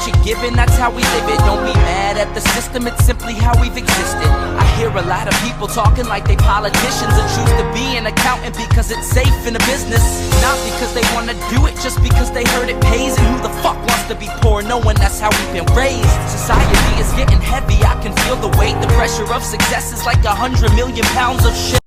what you're given, that's how we live it. Don't be mad at the system, it's simply how we've existed. I hear a lot of people talking like they politicians and choose to be an accountant because it's safe in a business. Not because they want to do it, just because they heard it pays. And who the fuck wants to be poor knowing that's how we've been raised? Society is getting heavy, I can feel the weight. The pressure of success is like 100 million pounds of shit.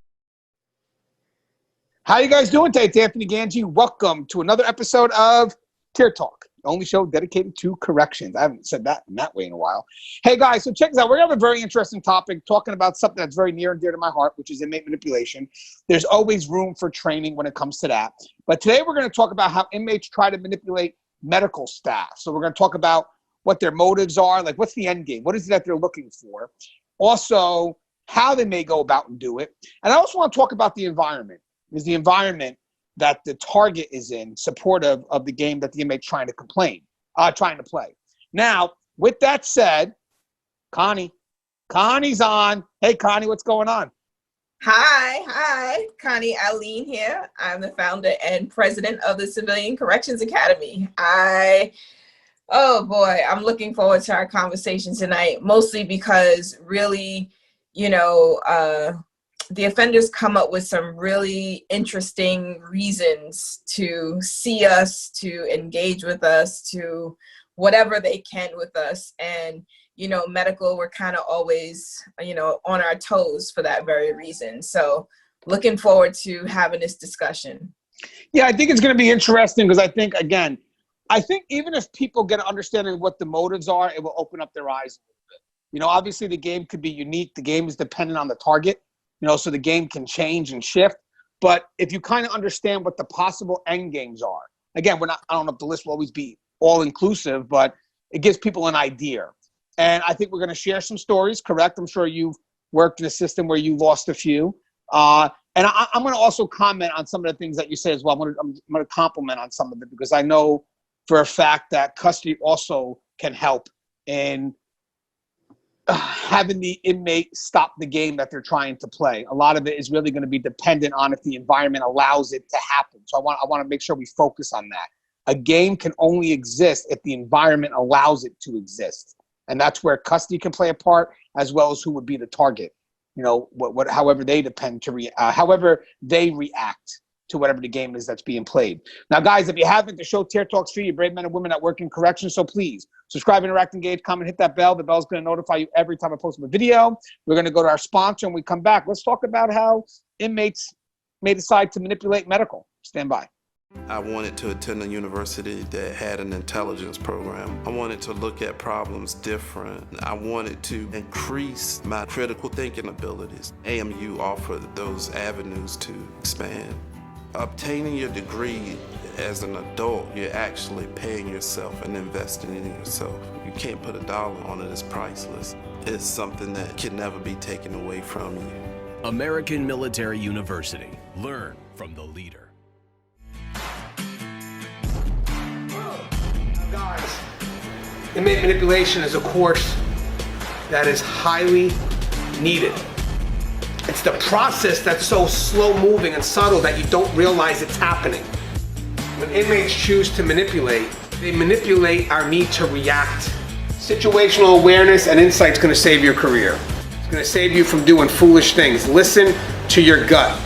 How you guys doing today? It's Anthony Gangi. Welcome to another episode of Tear Talk, the only show dedicated to corrections. I haven't said that in that way in a while. Hey guys, so check this out. We're going to have a very interesting topic talking about something that's very near and dear to my heart, which is inmate manipulation. There's always room for training when it comes to that. But today we're going to talk about how inmates try to manipulate medical staff. So we're going to talk about what their motives are, like what's the end game? What is it that they're looking for? Also, how they may go about and do it. And I also want to talk about the environment. Is the environment that the target is in supportive of the game that the inmate's trying to play. Now, with that said, Connie's on. Hey, Connie, what's going on? Hi, Connie Alleyne here. I'm the founder and president of the Civilian Corrections Academy. Oh boy, I'm looking forward to our conversation tonight, mostly because really, the offenders come up with some really interesting reasons to see us, to engage with us, to whatever they can with us. And, medical, we're kind of always, on our toes for that very reason. So looking forward to having this discussion. Yeah, I think it's going to be interesting because I think even if people get an understanding of what the motives are, it will open up their eyes a little bit. Obviously the game could be unique. The game is dependent on the target. So the game can change and shift. But if you kind of understand what the possible end games are, again, I don't know if the list will always be all inclusive, but it gives people an idea. And I think we're going to share some stories, correct? I'm sure you've worked in a system where you lost a few. And I'm going to also comment on some of the things that you say as well. I'm going to compliment on some of it because I know for a fact that custody also can help in having the inmate stop the game that they're trying to play. A lot of it is really going to be dependent on if the environment allows it to happen. So I want to make sure we focus on that. A game can only exist if the environment allows it to exist. And that's where custody can play a part, as well as who would be the target. However they however they react to whatever the game is that's being played. Now, guys, if you haven't, the show Tear Talks for you, brave men and women that work in corrections. So please subscribe, interact, engage, comment, hit that bell. The bell's going to notify you every time I post a video. We're going to go to our sponsor and we come back. Let's talk about how inmates may decide to manipulate medical. Stand by. I wanted to attend a university that had an intelligence program. I wanted to look at problems different. I wanted to increase my critical thinking abilities. AMU offered those avenues to expand. Obtaining your degree as an adult, you're actually paying yourself and investing in yourself. You can't put a dollar on it, it's priceless. It's something that can never be taken away from you. American Military University. Learn from the leader. Guys, inmate manipulation is a course that is highly needed. It's the process that's so slow moving and subtle that you don't realize it's happening. When inmates choose to manipulate, they manipulate our need to react. Situational awareness and insight is going to save your career. It's going to save you from doing foolish things. Listen to your gut.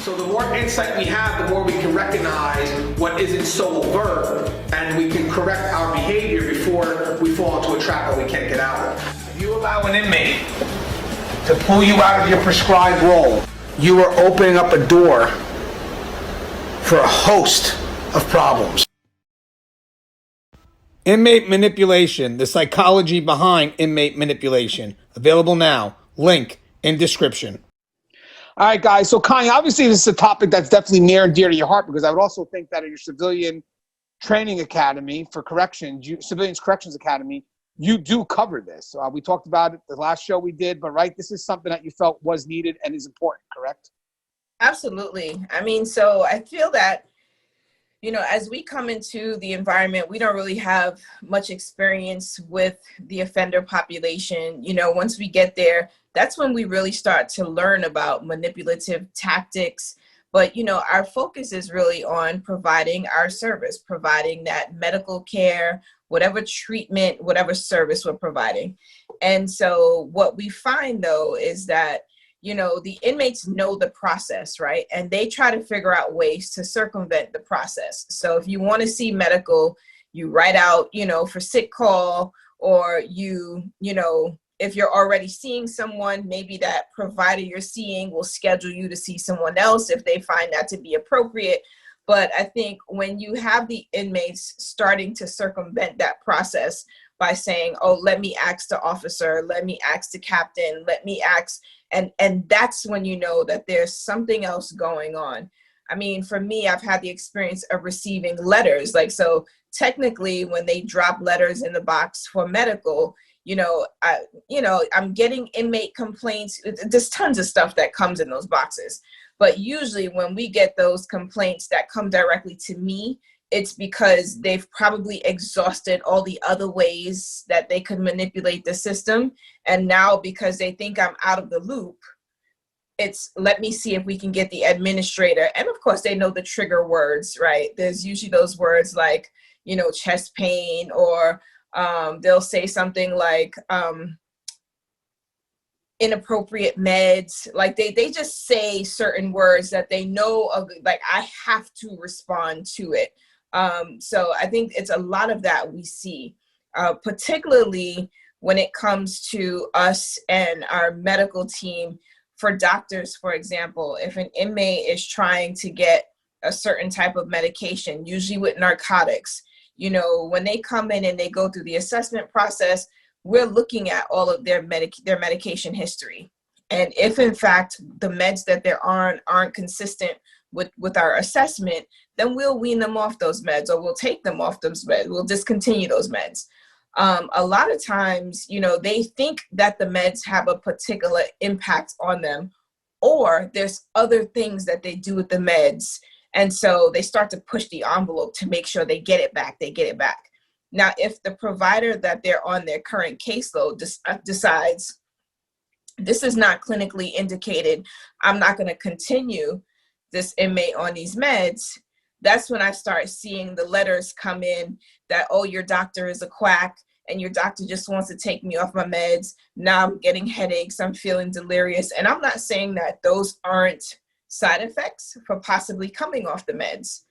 So the more insight we have, the more we can recognize what isn't so overt, and we can correct our behavior before we fall into a trap that we can't get out of. If you allow an inmate to pull you out of your prescribed role, you are opening up a door for a host of problems. Inmate manipulation, the psychology behind inmate manipulation. Available now. Link in description. All right, guys. So, Connie, obviously this is a topic that's definitely near and dear to your heart because I would also think that in your civilian training academy for corrections, Civilians Corrections Academy, you do cover this. We talked about it the last show we did, but right, this is something that you felt was needed and is important, correct? Absolutely. So I feel that, as we come into the environment, we don't really have much experience with the offender population. Once we get there, that's when we really start to learn about manipulative tactics. But, our focus is really on providing our service, providing that medical care, whatever treatment, whatever service we're providing. And so what we find though is that, you know, the inmates know the process, right? And they try to figure out ways to circumvent the process. So if you want to see medical, you write out, you know, for sick call, or you know, if you're already seeing someone, maybe that provider you're seeing will schedule you to see someone else if they find that to be appropriate. But I think when you have the inmates starting to circumvent that process by saying, oh, let me ask the officer, let me ask the captain, let me ask, and that's when you know that there's something else going on. I mean, for me, I've had the experience of receiving letters. Like, so technically when they drop letters in the box for medical, I'm getting inmate complaints. There's tons of stuff that comes in those boxes. But usually when we get those complaints that come directly to me, it's because they've probably exhausted all the other ways that they could manipulate the system. And now because they think I'm out of the loop, it's let me see if we can get the administrator. And of course, they know the trigger words, right? There's usually those words like, you know, chest pain, or they'll say something like inappropriate meds. Like they just say certain words that they know of, like I have to respond to it. So I think it's a lot of that we see, particularly when it comes to us and our medical team. For doctors, for example, if an inmate is trying to get a certain type of medication, usually with narcotics, you know, when they come in and they go through the assessment process, we're looking at all of their medication history. And if in fact the meds that they're on aren't consistent with our assessment, then we'll wean them off those meds, or we'll take them off those meds. We'll discontinue those meds. A lot of times, you know, they think that the meds have a particular impact on them, or there's other things that they do with the meds. And so they start to push the envelope to make sure they get it back. Now, if the provider that they're on their current caseload decides this is not clinically indicated, I'm not going to continue this inmate on these meds, that's when I start seeing the letters come in that, oh, your doctor is a quack and your doctor just wants to take me off my meds. Now I'm getting headaches, I'm feeling delirious. And I'm not saying that those aren't side effects for possibly coming off the meds.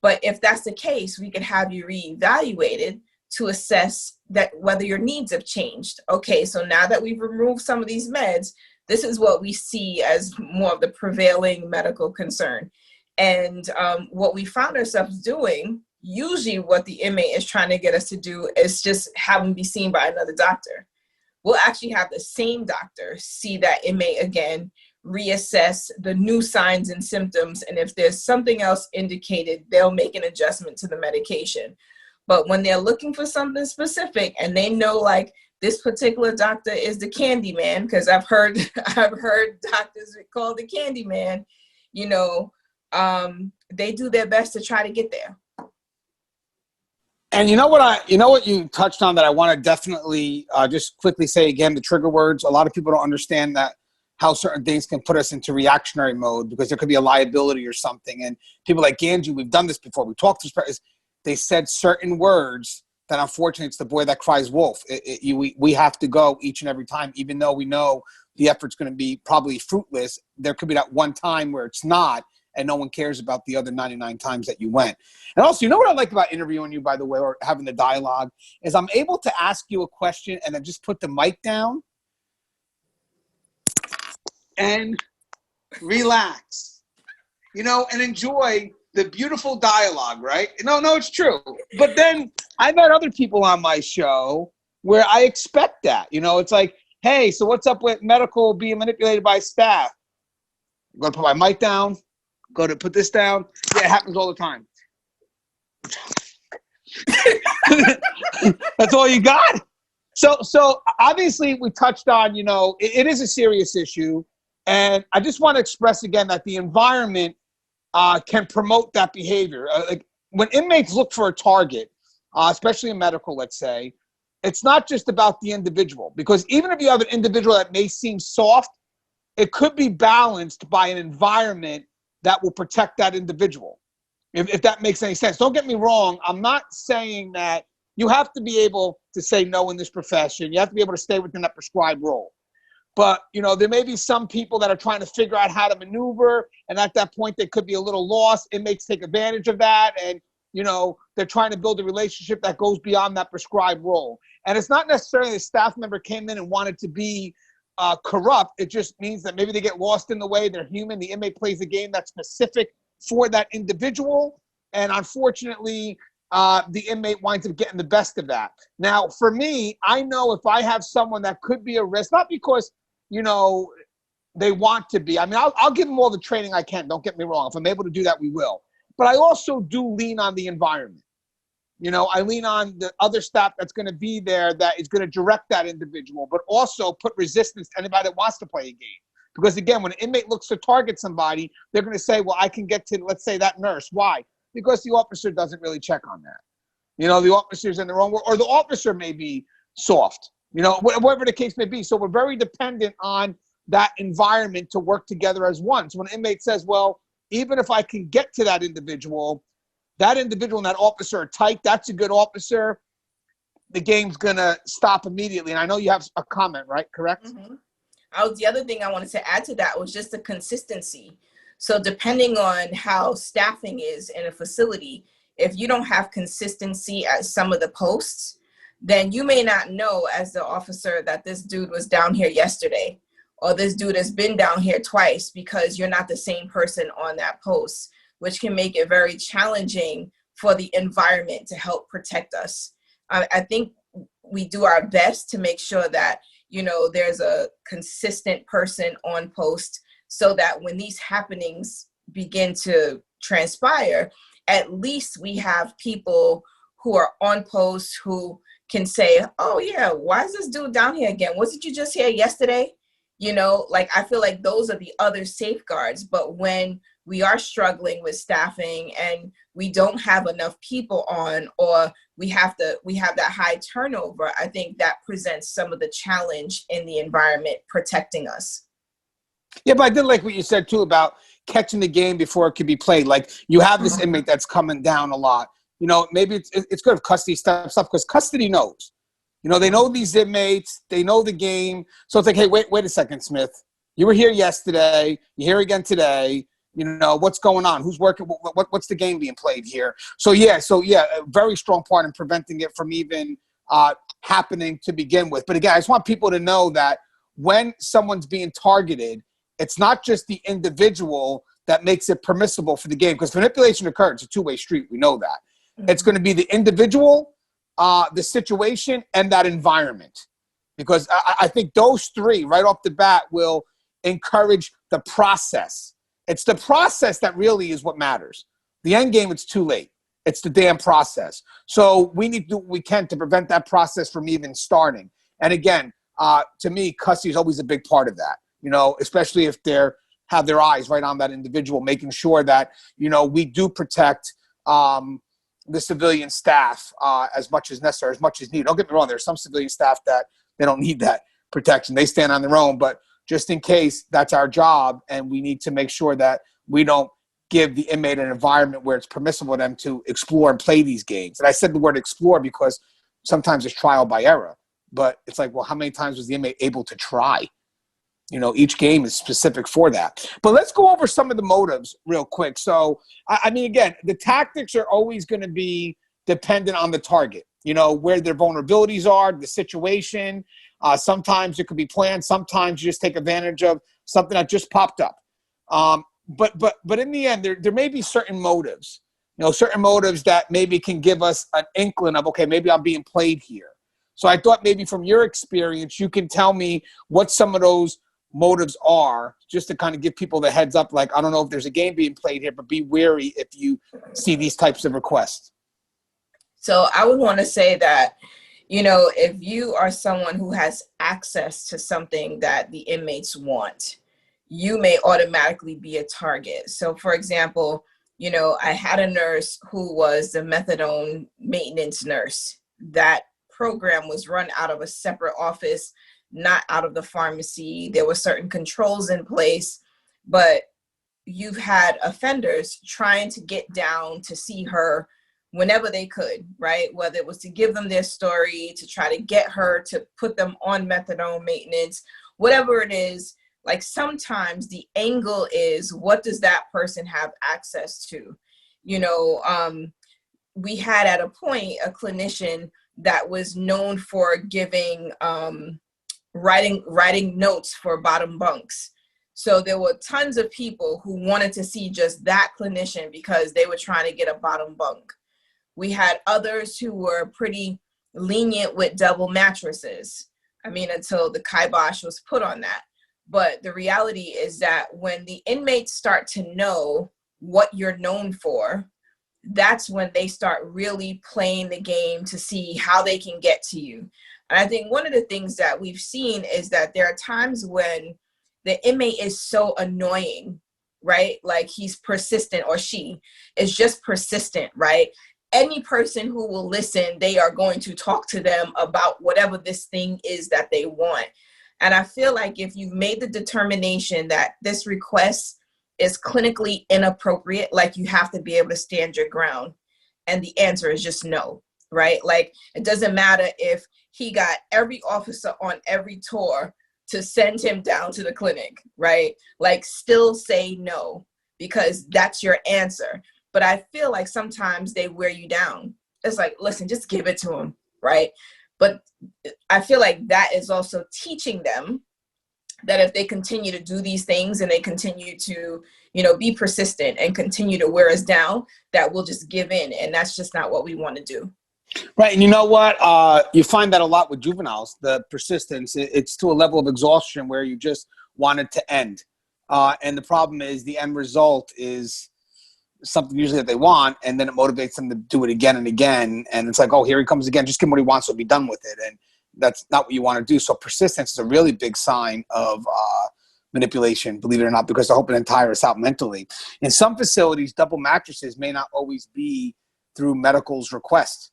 But if that's the case, we could have you reevaluated to assess that whether your needs have changed. Okay, so now that we've removed some of these meds, this is what we see as more of the prevailing medical concern. And what we found ourselves doing, usually what the inmate is trying to get us to do is just have them be seen by another doctor. We'll actually have the same doctor see that inmate again, reassess the new signs and symptoms. And if there's something else indicated, they'll make an adjustment to the medication. But when they're looking for something specific and they know like this particular doctor is the candy man, because I've heard doctors call the candy man, you know, they do their best to try to get there. And you know what you touched on that I want to definitely just quickly say again, the trigger words. A lot of people don't understand that how certain things can put us into reactionary mode because there could be a liability or something. And people like Gangi, we've done this before. We talked to this, they said certain words that unfortunately it's the boy that cries wolf. We have to go each and every time, even though we know the effort's going to be probably fruitless. There could be that one time where it's not, and no one cares about the other 99 times that you went. And also, you know what I like about interviewing you, by the way, or having the dialogue, is I'm able to ask you a question and then just put the mic down and relax, you know, and enjoy the beautiful dialogue, right? No, it's true. But then I've had other people on my show where I expect that, you know, it's like, hey, so what's up with medical being manipulated by staff? I'm going to put my mic down. Go to put this down. Yeah, it happens all the time. That's all you got? So obviously we touched on, you know, it is a serious issue. And I just want to express again that the environment can promote that behavior. Like when inmates look for a target, especially in medical, let's say, it's not just about the individual. Because even if you have an individual that may seem soft, it could be balanced by an environment that will protect that individual, if that makes any sense. Don't get me wrong. I'm not saying that you have to be able to say no in this profession. You have to be able to stay within that prescribed role. But, there may be some people that are trying to figure out how to maneuver, and at that point, they could be a little lost. Inmates take advantage of that, and, they're trying to build a relationship that goes beyond that prescribed role. And it's not necessarily the staff member came in and wanted to be corrupt. It just means that maybe they get lost in the way. They're human. The inmate plays a game that's specific for that individual. And unfortunately, the inmate winds up getting the best of that. Now, for me, I know if I have someone that could be a risk, not because, they want to be. I mean, I'll give them all the training I can. Don't get me wrong. If I'm able to do that, we will. But I also do lean on the environment. I lean on the other staff that's going to be there that is going to direct that individual, but also put resistance to anybody that wants to play a game. Because again, when an inmate looks to target somebody, they're going to say, well, I can get to, let's say, that nurse. Why? Because the officer doesn't really check on that. The officer's in their own world, or the officer may be soft, whatever the case may be. So we're very dependent on that environment to work together as one. So when an inmate says, well, even if I can get to that individual and that officer are tight, that's a good officer, the game's going to stop immediately. And I know you have a comment, right? Correct? Mm-hmm. The other thing I wanted to add to that was just the consistency. So depending on how staffing is in a facility, if you don't have consistency at some of the posts, then you may not know as the officer that this dude was down here yesterday, or this dude has been down here twice, because you're not the same person on that post, which can make it very challenging for the environment to help protect us. I think we do our best to make sure that, there's a consistent person on post, so that when these happenings begin to transpire, at least we have people who are on post who can say, oh yeah, why is this dude down here again? Wasn't you just here yesterday? I feel like those are the other safeguards. But when we are struggling with staffing and we don't have enough people on, or we have that high turnover, I think that presents some of the challenge in the environment protecting us. Yeah, but I did like what you said too about catching the game before it could be played. Like, you have this inmate that's coming down a lot. Maybe it's good if custody steps up, because custody knows. They know these inmates, they know the game. So it's like, hey, wait a second, Smith. You were here yesterday. You're here again today. What's going on? Who's working? What's the game being played here? So yeah, a very strong part in preventing it from even happening to begin with. But again, I just want people to know that when someone's being targeted, it's not just the individual that makes it permissible for the game, because manipulation occurs. It's a two-way street. We know that. Mm-hmm. It's going to be the individual, the situation, and that environment. Because I think those three right off the bat will encourage the process. It's the process that really is what matters. The end game, it's too late. It's the damn process. So we need to do what we can to prevent that process from even starting. And again, to me, custody is always a big part of that, especially if they're have their eyes right on that individual, making sure that, we do protect the civilian staff as much as necessary, as much as needed. Don't get me wrong. There's some civilian staff that they don't need that protection. They stand on their own, but just in case, that's our job. And we need to make sure that we don't give the inmate an environment where it's permissible for them to explore and play these games. And I said the word explore because sometimes it's trial by error, but it's like, well, how many times was the inmate able to try? Each game is specific for that. But let's go over some of the motives real quick. So, I mean, again, the tactics are always going to be dependent on the target, where their vulnerabilities are, the situation. Sometimes it could be planned. Sometimes you just take advantage of something that just popped up. But in the end, there may be certain motives, certain motives that maybe can give us an inkling of, okay, maybe I'm being played here. So I thought maybe from your experience, you can tell me what some of those motives are, just to kind of give people the heads up. Like, I don't know if there's a game being played here, but be wary if you see these types of requests. So I would want to say that, if you are someone who has access to something that the inmates want, you may automatically be a target. So for example, I had a nurse who was the methadone maintenance nurse. That program was run out of a separate office, not out of the pharmacy. There were certain controls in place, but you've had offenders trying to get down to see her whenever they could, right? Whether it was to give them their story, to try to get her to put them on methadone maintenance, whatever it is. Like sometimes the angle is, what does that person have access to? You know, we had at a point a clinician that was known for giving writing notes for bottom bunks. So there were tons of people who wanted to see just that clinician because they were trying to get a bottom bunk. We had others who were pretty lenient with double mattresses. I mean, until the kibosh was put on that. But the reality is that when the inmates start to know what you're known for, that's when they start really playing the game to see how they can get to you. And I think one of the things that we've seen is that there are times when the inmate is so annoying, right? Like he's persistent, or she is just persistent, right? Any person who will listen, they are going to talk to them about whatever this thing is that they want. And I feel like if you've made the determination that this request is clinically inappropriate, like you have to be able to stand your ground. And the answer is just no, right? Like it doesn't matter if he got every officer on every tour to send him down to the clinic, right? Like still say no, because that's your answer. But I feel like sometimes they wear you down. It's like, listen, just give it to him, right? But I feel like that is also teaching them that if they continue to do these things and they continue to, you know, be persistent and continue to wear us down, that we'll just give in. And that's just not what we want to do. Right. And you know what? You find that a lot with juveniles, the persistence. It's to a level of exhaustion where you just want it to end. And the problem is the end result is something usually that they want, and then it motivates them to do it again and again. And it's like, oh, here he comes again. Just give him what he wants, so be done with it. And that's not what you want to do. So persistence is a really big sign of manipulation, believe it or not, because they're hoping to tire us out mentally. In some facilities, double mattresses may not always be through medical's request.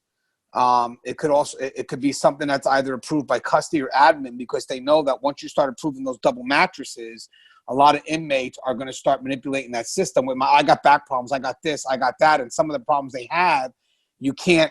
It could be something that's either approved by custody or admin, because they know that once you start approving those double mattresses, a lot of inmates are going to start manipulating that system with I got back problems, I got this, I got that. And some of the problems they have, you can't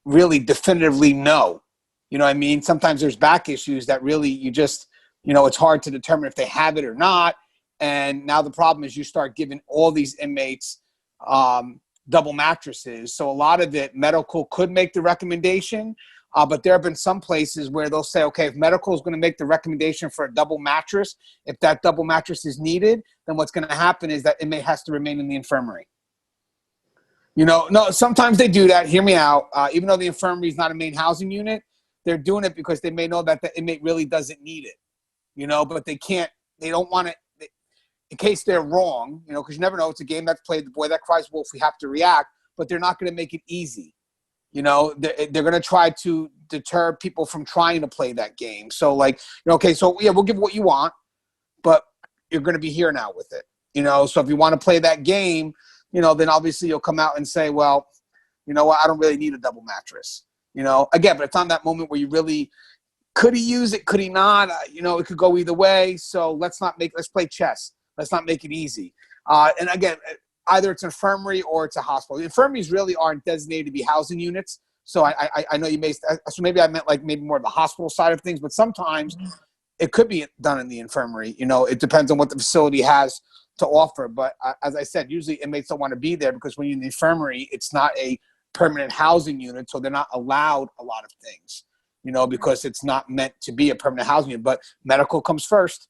really definitively know. You know what I mean? Sometimes there's back issues that really you just, you know, it's hard to determine if they have it or not. And now the problem is you start giving all these inmates double mattresses. So a lot of it, medical could make the recommendation, but there have been some places where they'll say, okay, if medical is going to make the recommendation for a double mattress, if that double mattress is needed, then what's going to happen is that inmate has to remain in the infirmary. You know, no, sometimes they do that. Hear me out. Even though the infirmary is not a main housing unit, they're doing it because they may know that the inmate really doesn't need it, you know, but they don't want it in case they're wrong, you know, because you never know. It's a game that's played. The boy that cries wolf, we have to react, but they're not going to make it easy. You know, they're going to try to deter people from trying to play that game. So like, you know, okay, so yeah, we'll give what you want, but you're going to be here now with it. You know, so if you want to play that game, you know, then obviously you'll come out and say, well, you know what, I don't really need a double mattress. You know, again, but it's on that moment where you really, could he use it? Could he not? You know, it could go either way. So let's play chess. Let's not make it easy. And again, either it's an infirmary or it's a hospital. The infirmaries really aren't designated to be housing units. So I know you may, so maybe I meant like maybe more of the hospital side of things, but sometimes it could be done in the infirmary. You know, it depends on what the facility has to offer. But as I said, usually inmates don't want to be there because when you're in the infirmary, it's not a permanent housing unit. So they're not allowed a lot of things, you know, because it's not meant to be a permanent housing unit, but medical comes first.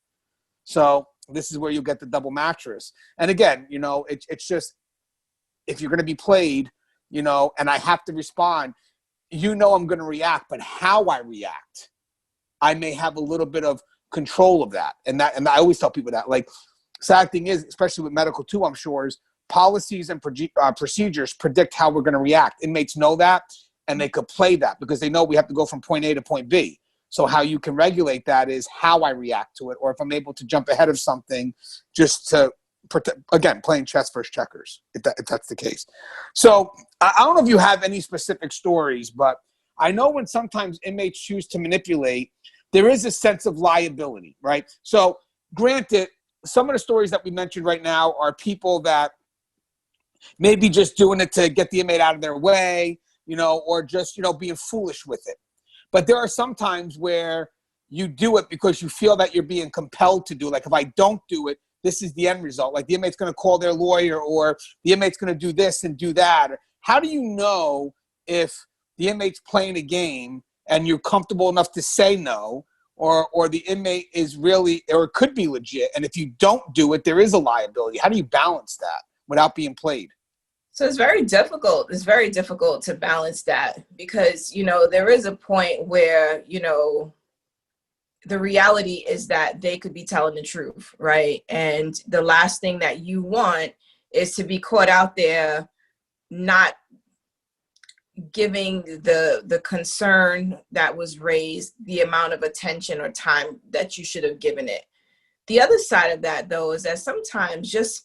So this is where you get the double mattress. And again, you know, it's just, if you're going to be played, you know, and I have to respond, you know, I'm going to react, but how I react, I may have a little bit of control of that. And I always tell people that, like, sad thing is, especially with medical too, I'm sure, is policies and procedures predict how we're going to react. Inmates know that, and they could play that because they know we have to go from point A to point B. So how you can regulate that is how I react to it, or if I'm able to jump ahead of something just to protect, again, playing chess versus checkers, if that's the case. So I don't know if you have any specific stories, but I know when sometimes inmates choose to manipulate, there is a sense of liability, right? So granted, some of the stories that we mentioned right now are people that maybe just doing it to get the inmate out of their way, or just, being foolish with it. But there are some times where you do it because you feel that you're being compelled to do it. Like, if I don't do it, this is the end result. Like, the inmate's going to call their lawyer, or the inmate's going to do this and do that. How do you know if the inmate's playing a game and you're comfortable enough to say no, or the inmate is really, or it could be legit, and if you don't do it, there is a liability? How do you balance that without being played? So it's very difficult. It's very difficult to balance that because, there is a point where, the reality is that they could be telling the truth, right? And the last thing that you want is to be caught out there not giving the concern that was raised the amount of attention or time that you should have given it. The other side of that, though, is that sometimes just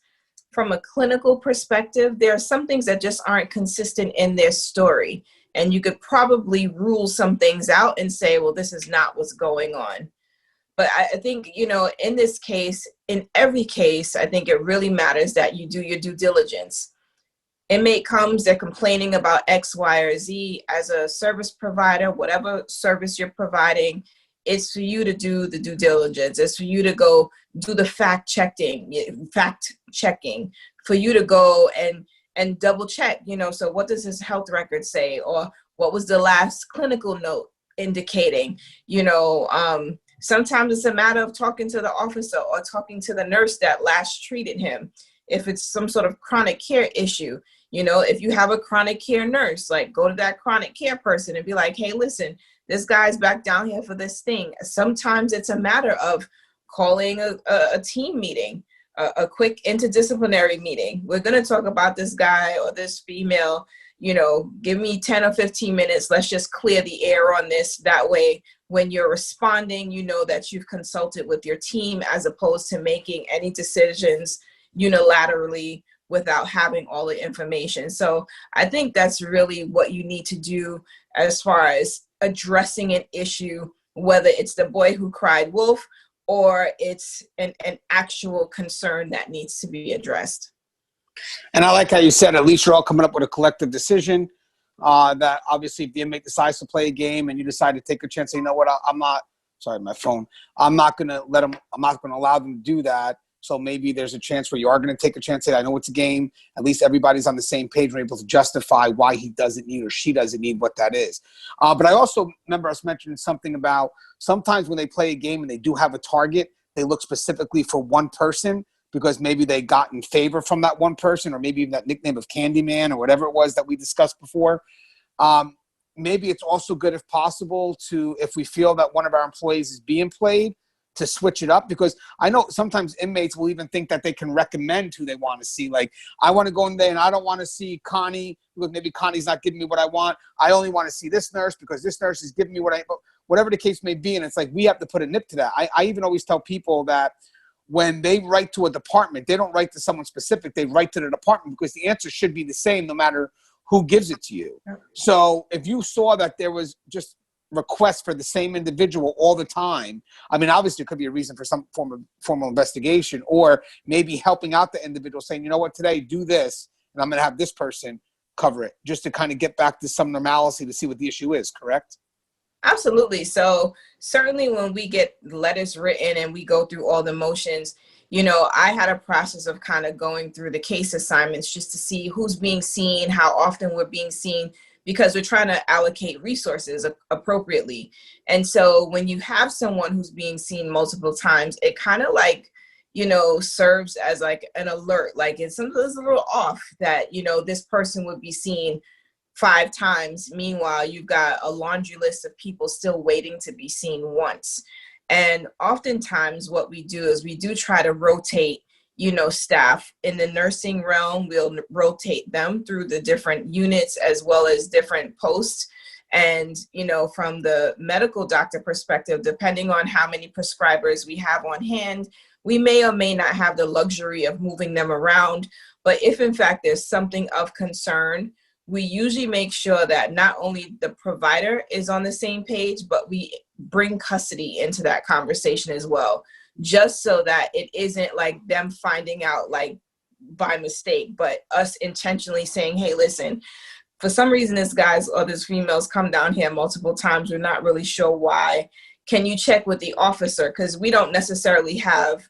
from a clinical perspective, there are some things that just aren't consistent in their story. And you could probably rule some things out and say, well, this is not what's going on. But I think, in this case, in every case, I think it really matters that you do your due diligence. Inmate comes, they're complaining about X, Y, or Z. As a service provider, whatever service you're providing, it's for you to do the due diligence. It's for you to go do the fact checking, for you to go and double check, so what does his health record say? Or what was the last clinical note indicating? Sometimes it's a matter of talking to the officer or talking to the nurse that last treated him. If it's some sort of chronic care issue, if you have a chronic care nurse, like, go to that chronic care person and be like, hey, listen, this guy's back down here for this thing. Sometimes it's a matter of calling a team meeting, a quick interdisciplinary meeting. We're going to talk about this guy or this female, give me 10 or 15 minutes. Let's just clear the air on this. That way, when you're responding, that you've consulted with your team as opposed to making any decisions unilaterally without having all the information. So I think that's really what you need to do as far as addressing an issue, whether it's the boy who cried wolf or it's an actual concern that needs to be addressed. And I like how you said, at least you're all coming up with a collective decision. That obviously, if the inmate decides to play a game and you decide to take a chance, say, you know what, I'm not going to allow them to do that. So maybe there's a chance where you are going to take a chance. Say, I know it's a game. At least everybody's on the same page. We're able to justify why he doesn't need or she doesn't need what that is. But I also remember us mentioning something about sometimes when they play a game and they do have a target, they look specifically for one person because maybe they got in favor from that one person, or maybe even that nickname of Candyman or whatever it was that we discussed before. Maybe it's also good, if possible, if we feel that one of our employees is being played, to switch it up, because I know sometimes inmates will even think that they can recommend who they want to see. Like, I want to go in there and I don't want to see Connie because maybe Connie's not giving me what I want. I only want to see this nurse because this nurse is giving me whatever the case may be. And it's like, we have to put a nip to that. I even always tell people that when they write to a department, they don't write to someone specific. They write to the department because the answer should be the same no matter who gives it to you. So if you saw that there was just requests for the same individual all the time, I mean, obviously it could be a reason for some form of formal investigation, or maybe helping out the individual, saying, you know what, today do this and I'm going to have this person cover it, just to kind of get back to some normalcy to see what the issue is. Correct? Absolutely. So certainly when we get letters written and we go through all the motions, I had a process of kind of going through the case assignments just to see who's being seen, how often we're being seen, because we're trying to allocate resources appropriately. And so when you have someone who's being seen multiple times, it kind of like, serves as like an alert. Like, it's a little off that, this person would be seen 5 times. Meanwhile, you've got a laundry list of people still waiting to be seen once. And oftentimes what we do is we do try to rotate, staff. In the nursing realm, we'll rotate them through the different units as well as different posts. And, from the medical doctor perspective, depending on how many prescribers we have on hand, we may or may not have the luxury of moving them around. But if in fact there's something of concern, we usually make sure that not only the provider is on the same page, but we bring custody into that conversation as well, just so that it isn't like them finding out like by mistake, but us intentionally saying, hey, listen, for some reason this guy's or this female's come down here multiple times. We're not really sure why. Can you check with the officer? Because we don't necessarily have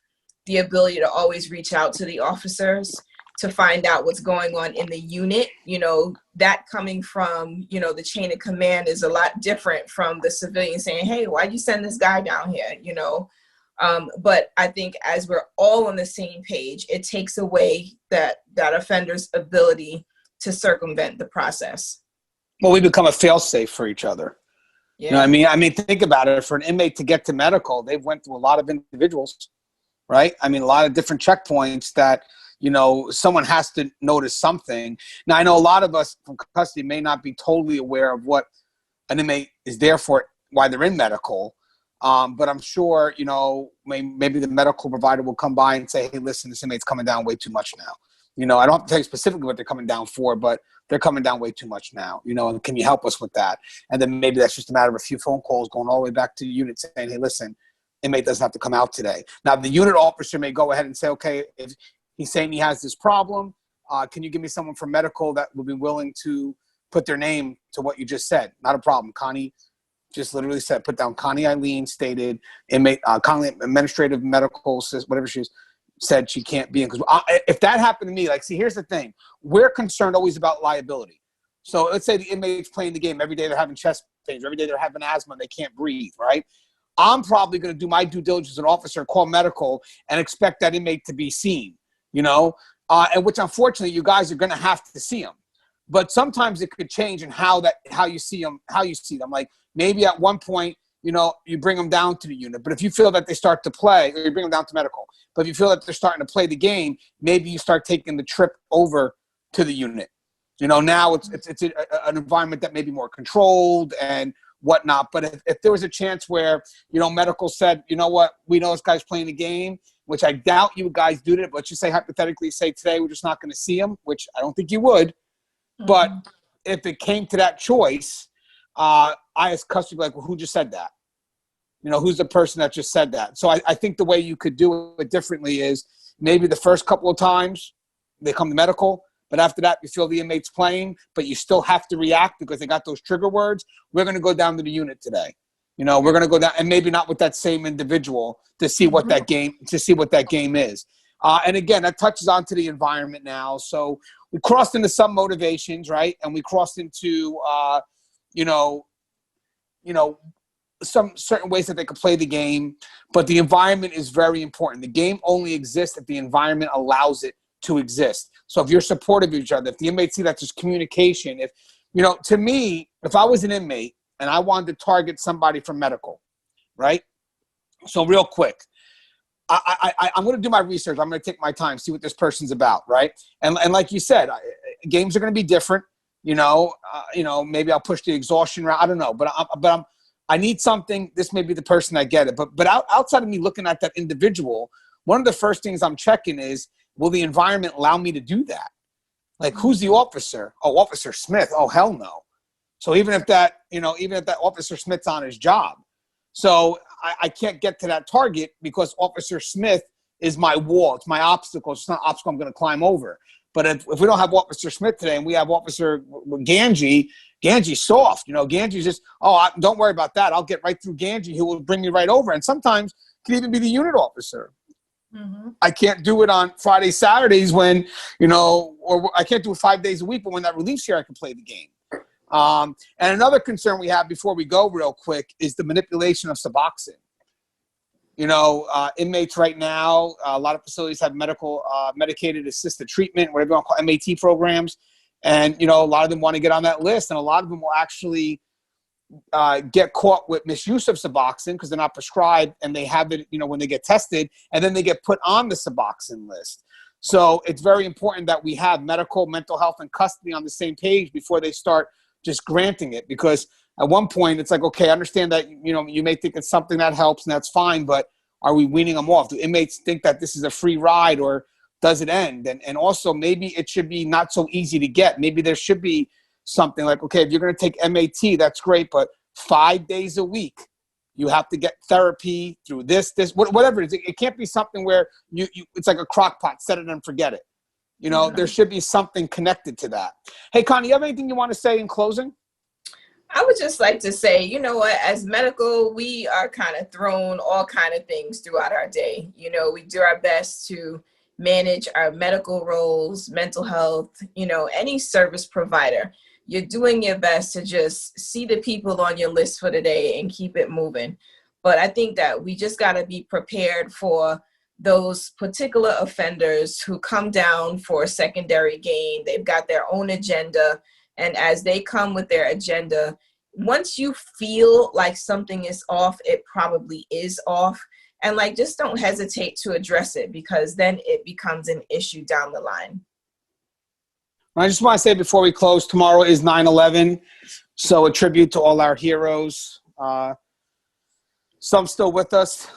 the ability to always reach out to the officers to find out what's going on in the unit. You know, that coming from, you know, the chain of command is a lot different from the civilian saying, hey, why'd you send this guy down here? You know, but I think as we're all on the same page, it takes away that offender's ability to circumvent the process. Well, we become a fail-safe for each other. Yeah. You know what I mean? I mean, think about it. For an inmate to get to medical, they've went through a lot of individuals, right? I mean, a lot of different checkpoints that, you know, someone has to notice something. Now, I know a lot of us from custody may not be totally aware of what an inmate is there for, why they're in medical. But I'm sure, you know, maybe the medical provider will come by and say, hey, listen, this inmate's coming down way too much now. You know, I don't have to tell you specifically what they're coming down for, but they're coming down way too much now, you know, and can you help us with that? And then maybe that's just a matter of a few phone calls going all the way back to the unit saying, hey, listen, inmate doesn't have to come out today. Now, the unit officer may go ahead and say, okay, if he's saying he has this problem, can you give me someone from medical that will be willing to put their name to what you just said? Not a problem. Connie just literally said, put down Connie Alleyne, stated inmate, Connie administrative medical, whatever she is, said she can't be in. Because if that happened to me, like, see, here's the thing. We're concerned always about liability. So let's say the inmate's playing the game. Every day they're having chest pains. Every day they're having asthma and they can't breathe, right? I'm probably going to do my due diligence as an officer, call medical, and expect that inmate to be seen, you know? And which, unfortunately, you guys are going to have to see them. But sometimes it could change in how you see them. Like, maybe at one point, you know, you bring them down to the unit. But if you feel that they start to play, or you bring them down to medical. But if you feel that they're starting to play the game, maybe you start taking the trip over to the unit. You know, now it's an environment that may be more controlled and whatnot. But if there was a chance where, you know, medical said, you know what, we know this guy's playing the game, which I doubt you guys do that. But just say, hypothetically, say today we're just not going to see him, which I don't think you would. Mm-hmm. But if it came to that choice, I as custody be like, well, who just said that? You know, who's the person that just said that? So I think the way you could do it differently is maybe the first couple of times they come to medical, but after that you feel the inmate's playing, but you still have to react because they got those trigger words. We're going to go down to the unit today. You know, we're going to go down, and maybe not with that same individual, to see what that game is. And again, that touches onto the environment now. So we crossed into some motivations, right? And we crossed into, you know, some certain ways that they could play the game, but the environment is very important. The game only exists if the environment allows it to exist. So if you're supportive of each other, if the inmates see that there's communication, if, you know, to me, if I was an inmate and I wanted to target somebody from medical, right? So real quick, I'm going to do my research. I'm going to take my time, see what this person's about, right? And like you said, games are going to be different. You know, maybe I'll push the exhaustion route. I don't know, but I need something. This may be the person that get it. But outside of me looking at that individual, one of the first things I'm checking is, will the environment allow me to do that? Like, who's the officer? Oh, Officer Smith. Oh, hell no. So even if that Officer Smith's on his job, so I can't get to that target because Officer Smith is my wall. It's my obstacle. It's not an obstacle I'm going to climb over. But if we don't have Officer Smith today and we have Officer Gangi's soft. You know, Gangi's just, don't worry about that. I'll get right through Gangi. He will bring me right over. And sometimes it can even be the unit officer. Mm-hmm. I can't do it on Fridays, Saturdays when, you know, or I can't do it 5 days a week, but when that relief's here, I can play the game. And another concern we have before we go real quick is the manipulation of Suboxone. You know, inmates right now, a lot of facilities have medicated assisted treatment, whatever you want to call MAT programs. And, you know, a lot of them want to get on that list. And a lot of them will actually get caught with misuse of Suboxone because they're not prescribed and they have it, you know, when they get tested, and then they get put on the Suboxone list. So it's very important that we have medical, mental health, and custody on the same page before they start just granting it. Because at one point it's like, okay, I understand that, you know, you may think it's something that helps and that's fine, but are we weaning them off? Do inmates think that this is a free ride, or does it end? And also maybe it should be not so easy to get. Maybe there should be something like, okay, if you're going to take MAT, that's great, but 5 days a week, you have to get therapy through this, whatever it is. It can't be something where you it's like a crock pot, set it and forget it. You know, there should be something connected to that. Hey, Connie, you have anything you want to say in closing? I would just like to say, you know what, as medical, we are kind of thrown all kind of things throughout our day. You know, we do our best to manage our medical roles, mental health, you know, any service provider. You're doing your best to just see the people on your list for the day and keep it moving. But I think that we just got to be prepared for those particular offenders who come down for secondary gain. They've got their own agenda. And as they come with their agenda, once you feel like something is off, it probably is off. And like, just don't hesitate to address it, because then it becomes an issue down the line. I just want to say before we close, tomorrow is 9/11. So a tribute to all our heroes. Some still with us,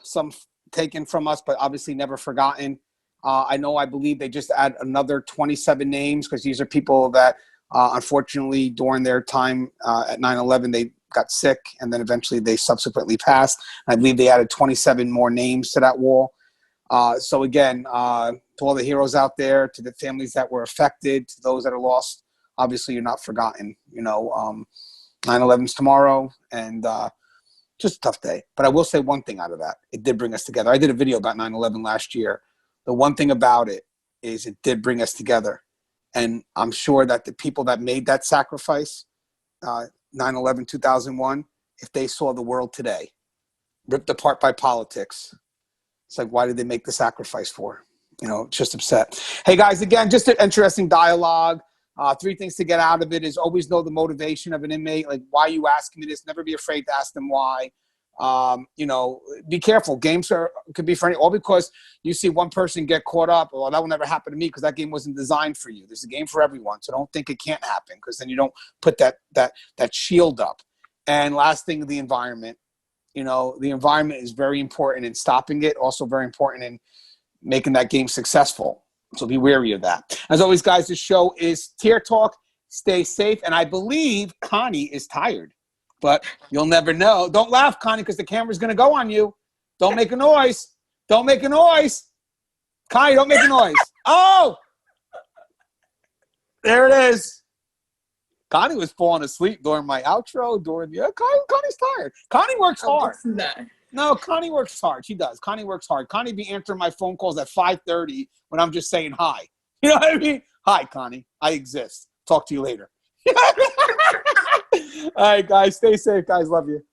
some taken from us, but obviously never forgotten. I believe they just add another 27 names, because these are people that unfortunately during their time at 9/11, they got sick, and then eventually they subsequently passed. I believe they added 27 more names to that wall. So again, to all the heroes out there, to the families that were affected, to those that are lost, obviously you're not forgotten. 9/11's tomorrow, and just a tough day. But I will say one thing out of that. It did bring us together. I did a video about 9/11 last year. The one thing about it is it did bring us together. And I'm sure that the people that made that sacrifice, 9/11, 2001, if they saw the world today, ripped apart by politics, it's like, why did they make the sacrifice for? Just upset. Hey, guys, again, just an interesting dialogue. 3 things to get out of it is always know the motivation of an inmate. Like, why are you asking me this? Never be afraid to ask them why. Be careful. Games could be for all because you see one person get caught up. Well, that will never happen to me because that game wasn't designed for you. There's a game for everyone. So don't think it can't happen, because then you don't put that shield up. And last thing, the environment. The environment is very important in stopping it. Also very important in making that game successful. So be wary of that. As always, guys, this show is Tier Talk. Stay safe. And I believe Connie is tired. But you'll never know. Don't laugh, Connie, because the camera's going to go on you. Don't make a noise. Don't make a noise. Connie, don't make a noise. Oh! There it is. Connie was falling asleep during my outro. Connie's tired. Connie works hard. No, Connie works hard. She does. Connie works hard. Connie be answering my phone calls at 5:30 when I'm just saying hi. You know what I mean? Hi, Connie. I exist. Talk to you later. All right, guys. Stay safe, guys. Love you.